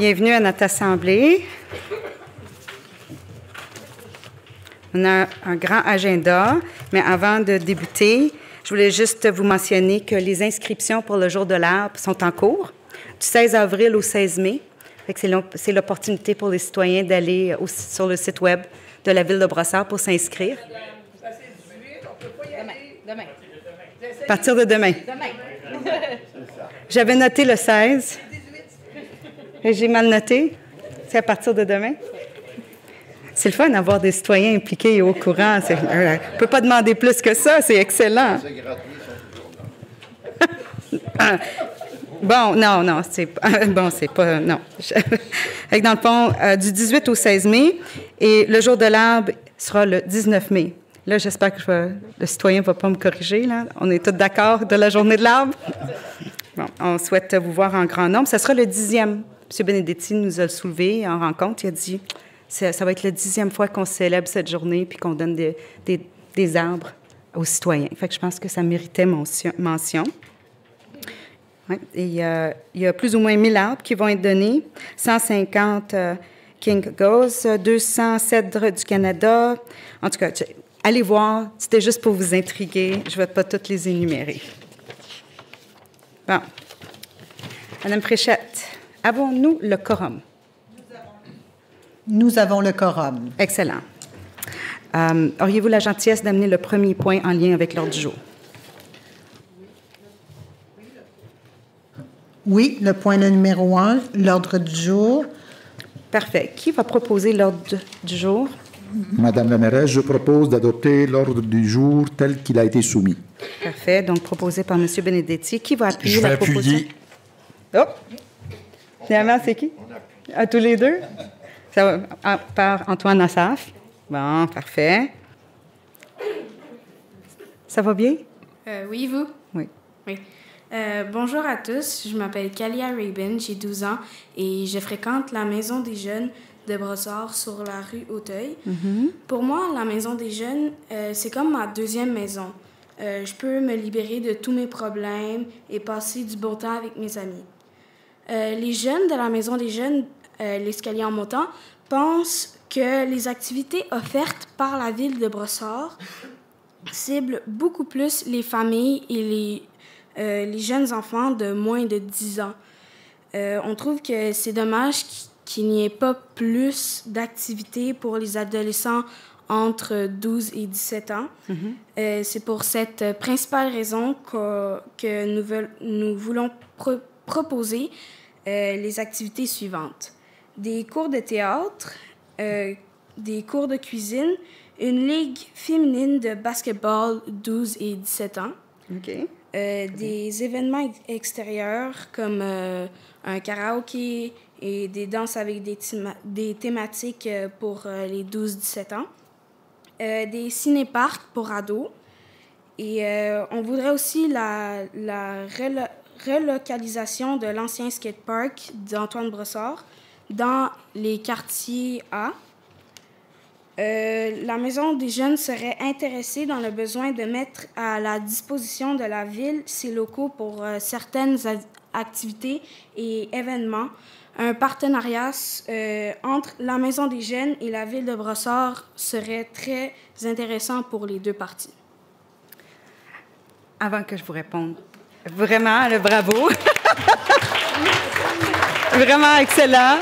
Bienvenue à notre assemblée. On a un grand agenda, mais avant de débuter, je voulais juste vous mentionner que les inscriptions pour le Jour de l'Arbre sont en cours, du 16 avril au 16 mai. C'est l'opportunité pour les citoyens d'aller sur le site web de la Ville de Brossard pour s'inscrire. Demain. À partir de demain. J'avais noté le 16. J'ai mal noté. C'est à partir de demain. C'est le fun d'avoir des citoyens impliqués et au courant. On ne peut pas demander plus que ça. C'est excellent. C'est gratuit. Bon, non, c'est pas... Bon, c'est pas... Non. Dans le fond, du 18 au 16 mai, et le Jour de l'Arbre sera le 19 mai. Là, j'espère que le citoyen ne va pas me corriger. Là. On est tous d'accord de la Journée de l'Arbre? Bon, on souhaite vous voir en grand nombre. Ça sera le 10e. M. Benedetti nous a soulevé en rencontre. Il a dit ça va être la 10e fois qu'on célèbre cette journée puis qu'on donne des arbres aux citoyens. Fait que je pense que ça méritait mention. Ouais. Et, il y a plus ou moins 1000 arbres qui vont être donnés, 150 Ginkgos, 200 cèdres du Canada. En tout cas, allez voir, c'était juste pour vous intriguer. Je ne vais pas toutes les énumérer. Bon. Madame Fréchette, avons-nous le quorum? Nous avons le quorum. Excellent. Auriez-vous la gentillesse d'amener le premier point en lien avec l'ordre du jour? Oui, le point numéro 1, l'ordre du jour. Parfait. Qui va proposer l'ordre du jour? Madame la mairesse, je propose d'adopter l'ordre du jour tel qu'il a été soumis. Parfait. Donc, proposé par M. Benedetti. Qui va appuyer la proposition? Je vais appuyer. Oh! Finalement, c'est qui? À tous les deux? Ça va, par Antoine Assaf. Bon, parfait. Ça va bien? Oui, vous? Oui. Bonjour à tous, je m'appelle Kalia Rabin, j'ai 12 ans et je fréquente la Maison des Jeunes de Brossard sur la rue Auteuil. Pour moi, la Maison des Jeunes, c'est comme ma deuxième maison. Je peux me libérer de tous mes problèmes et passer du bon temps avec mes amis. Les jeunes de la Maison des Jeunes, l'escalier en montant, pensent que les activités offertes par la Ville de Brossard ciblent beaucoup plus les familles et les jeunes enfants de moins de 10 ans. On trouve que c'est dommage qu'il n'y ait pas plus d'activités pour les adolescents entre 12 et 17 ans. C'est pour cette principale raison que nous voulons proposer les activités suivantes. Des cours de théâtre, des cours de cuisine, une ligue féminine de basketball 12 et 17 ans. OK. Des événements extérieurs comme un karaoké et des danses avec des thématiques pour les 12-17 ans. Des ciné-parcs pour ados. Et on voudrait aussi la relocalisation de l'ancien skatepark d'Antoine Brossard dans les quartiers A. La Maison des Jeunes serait intéressée dans le besoin de mettre à la disposition de la Ville ses locaux pour certaines activités et événements. Un partenariat entre la Maison des Jeunes et la Ville de Brossard serait très intéressant pour les deux parties. Avant que je vous réponde, vraiment, le bravo. Vraiment excellent.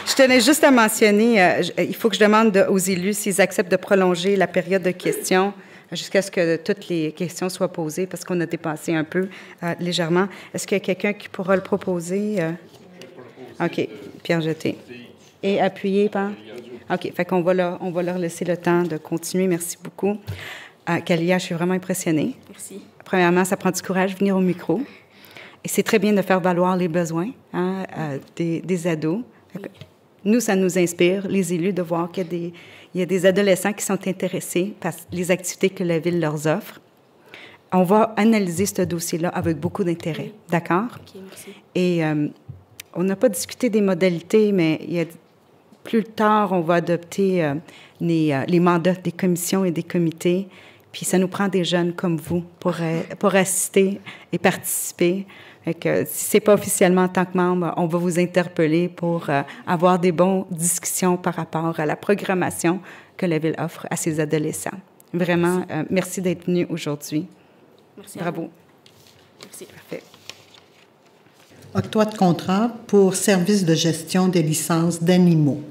Je tenais juste à mentionner, il faut que je demande aux élus s'ils acceptent de prolonger la période de questions jusqu'à ce que toutes les questions soient posées, parce qu'on a dépassé un peu légèrement. Est-ce qu'il y a quelqu'un qui pourra le proposer? OK. Pierre Jeté. Et appuyé par? OK. Fait qu'on va leur laisser le temps de continuer. Merci beaucoup. Kalia, je suis vraiment impressionnée. Merci. Premièrement, ça prend du courage de venir au micro. Et c'est très bien de faire valoir les besoins des ados. Oui. Nous, ça nous inspire, les élus, de voir qu'il y a des adolescents qui sont intéressés par les activités que la Ville leur offre. On va analyser ce dossier-là avec beaucoup d'intérêt. Oui. D'accord? OK, merci. Et on n'a pas discuté des modalités, mais plus tard, on va adopter les mandats des commissions et des comités. Puis ça nous prend des jeunes comme vous pour assister et participer. Fait que, si ce n'est pas officiellement en tant que membre, on va vous interpeller pour avoir des bonnes discussions par rapport à la programmation que la Ville offre à ses adolescents. Vraiment, merci d'être venu aujourd'hui. Merci. Bravo. Merci. Parfait. Octroi de contrat pour service de gestion des licences d'animaux.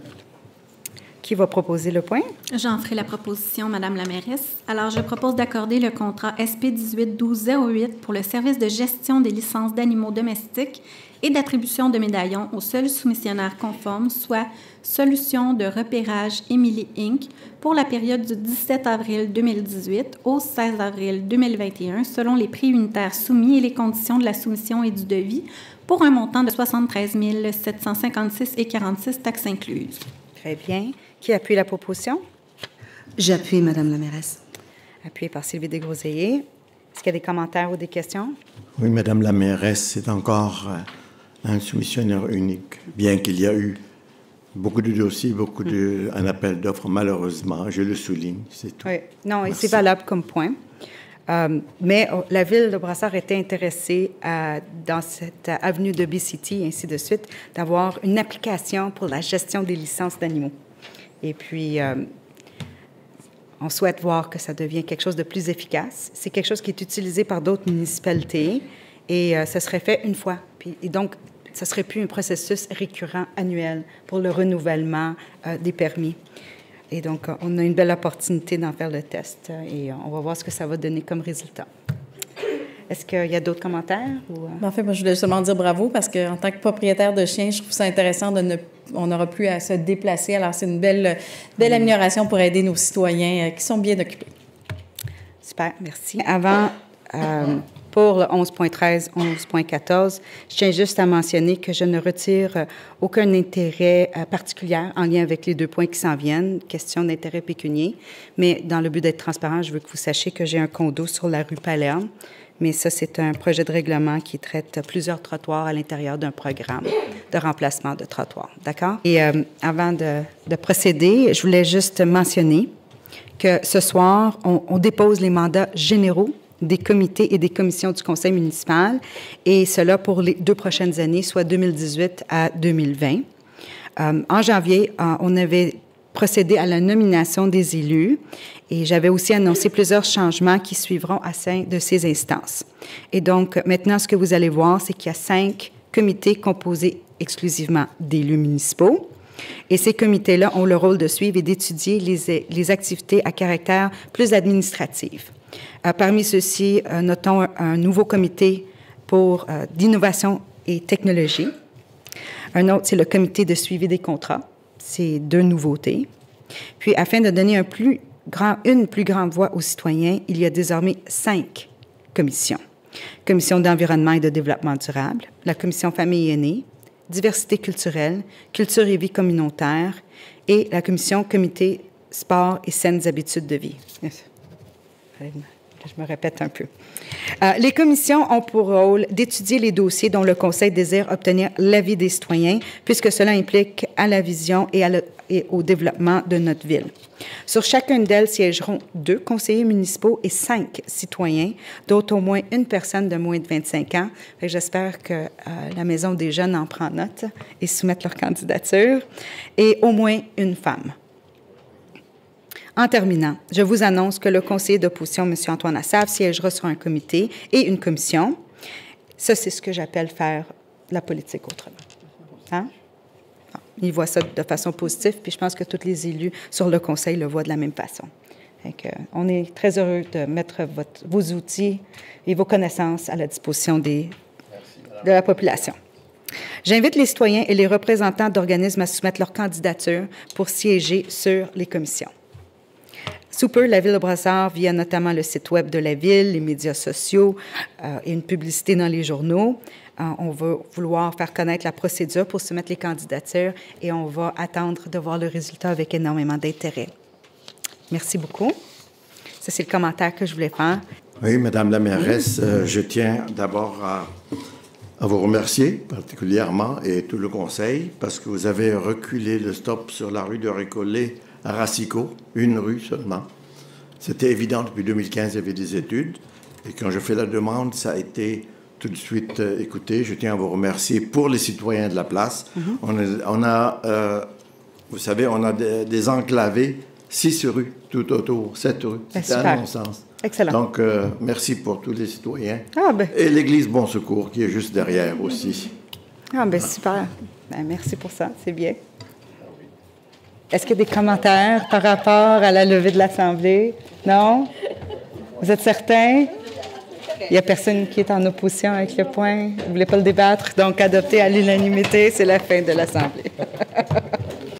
Qui va proposer le point? J'en ferai la proposition, Madame la mairesse. Alors, je propose d'accorder le contrat SP 18-12-08 pour le service de gestion des licences d'animaux domestiques et d'attribution de médaillons aux seuls soumissionnaires conformes, soit Solutions de repérage Emily Inc., pour la période du 17 avril 2018 au 16 avril 2021, selon les prix unitaires soumis et les conditions de la soumission et du devis, pour un montant de 73 756,46 taxes incluses. Très bien. Qui appuie la proposition? J'appuie, Madame la mairesse. Appuyé par Sylvie Desgroseilliers. Est-ce qu'il y a des commentaires ou des questions? Oui, Madame la mairesse, c'est encore un soumissionnaire unique, bien qu'il y a eu beaucoup de dossiers, un appel d'offres, malheureusement, je le souligne, c'est tout. Oui, non, et Merci. c'est valable comme point. Mais la Ville de Brassard était intéressée dans cette avenue de B-City, et ainsi de suite, d'avoir une application pour la gestion des licences d'animaux. Et puis, on souhaite voir que ça devienne quelque chose de plus efficace. C'est quelque chose qui est utilisé par d'autres municipalités et ça serait fait une fois. Et donc, ça ne serait plus un processus récurrent annuel pour le renouvellement des permis. Et donc, on a une belle opportunité d'en faire le test et on va voir ce que ça va donner comme résultat. Est-ce qu'il y a d'autres commentaires? En fait, moi, je voulais seulement dire bravo parce qu'en tant que propriétaire de chien, je trouve ça intéressant on n'aura plus à se déplacer. Alors, c'est une belle amélioration pour aider nos citoyens qui sont bien occupés. Super, merci. Avant, pour le 11.13, 11.14, je tiens juste à mentionner que je ne retire aucun intérêt particulier en lien avec les deux points qui s'en viennent, question d'intérêt pécunier. Mais dans le but d'être transparent, je veux que vous sachiez que j'ai un condo sur la rue Palerme. Mais ça, c'est un projet de règlement qui traite plusieurs trottoirs à l'intérieur d'un programme de remplacement de trottoirs. D'accord? Et avant de procéder, je voulais juste mentionner que ce soir, on dépose les mandats généraux des comités et des commissions du conseil municipal, et cela pour les 2 prochaines années, soit 2018 à 2020. En janvier, on avait procédé à la nomination des élus et j'avais aussi annoncé plusieurs changements qui suivront à sein de ces instances. Et donc, maintenant, ce que vous allez voir, c'est qu'il y a 5 comités composés exclusivement d'élus municipaux. Et ces comités-là ont le rôle de suivre et d'étudier les activités à caractère plus administratif. Parmi ceux-ci, notons un nouveau comité d'innovation et technologie. Un autre, c'est le comité de suivi des contrats. C'est 2 nouveautés. Puis, afin de donner une plus grande voix aux citoyens, il y a désormais 5 commissions. Commission d'environnement et de développement durable, la commission famille et aînés, diversité culturelle, culture et vie communautaire et la commission comité sport et saines habitudes de vie. Je me répète un peu. Les commissions ont pour rôle d'étudier les dossiers dont le Conseil désire obtenir l'avis des citoyens, puisque cela implique à la vision et au développement de notre ville. Sur chacune d'elles siégeront 2 conseillers municipaux et 5 citoyens, dont au moins une personne de moins de 25 ans. J'espère que la Maison des jeunes en prend note et soumettent leur candidature, et au moins une femme. En terminant, je vous annonce que le conseiller d'opposition, M. Antoine Assaf, siégera sur un comité et une commission. Ça, c'est ce que j'appelle faire la politique autrement. Hein? Il voit ça de façon positive, puis je pense que tous les élus sur le conseil le voient de la même façon. Donc, on est très heureux de mettre vos outils et vos connaissances à la disposition de la population. J'invite les citoyens et les représentants d'organismes à soumettre leur candidature pour siéger sur les commissions. Sous peu, la Ville de Brassard, via notamment le site web de la Ville, les médias sociaux et une publicité dans les journaux, on va vouloir faire connaître la procédure pour soumettre les candidatures et on va attendre de voir le résultat avec énormément d'intérêt. Merci beaucoup. Ça, c'est le commentaire que je voulais faire. Oui, Madame la mairesse, je tiens d'abord à vous remercier particulièrement et tout le conseil parce que vous avez reculé le stop sur la rue de Récollet à Racicot, une rue seulement. C'était évident depuis 2015, il y avait des études. Et quand je fais la demande, ça a été tout de suite écouté. Je tiens à vous remercier pour les citoyens de la place. On a vous savez, on a des enclavés, 6 rues tout autour, 7 rues. C'est un non-sens. Excellent. Donc, merci pour tous les citoyens. Ah, ben. Et l'Église Bon Secours, qui est juste derrière aussi. Ah, ben super. Ben, merci pour ça, c'est bien. Est-ce qu'il y a des commentaires par rapport à la levée de l'Assemblée? Non? Vous êtes certain? Il n'y a personne qui est en opposition avec le point? Vous ne voulez pas le débattre? Donc, adopté à l'unanimité, c'est la fin de l'Assemblée.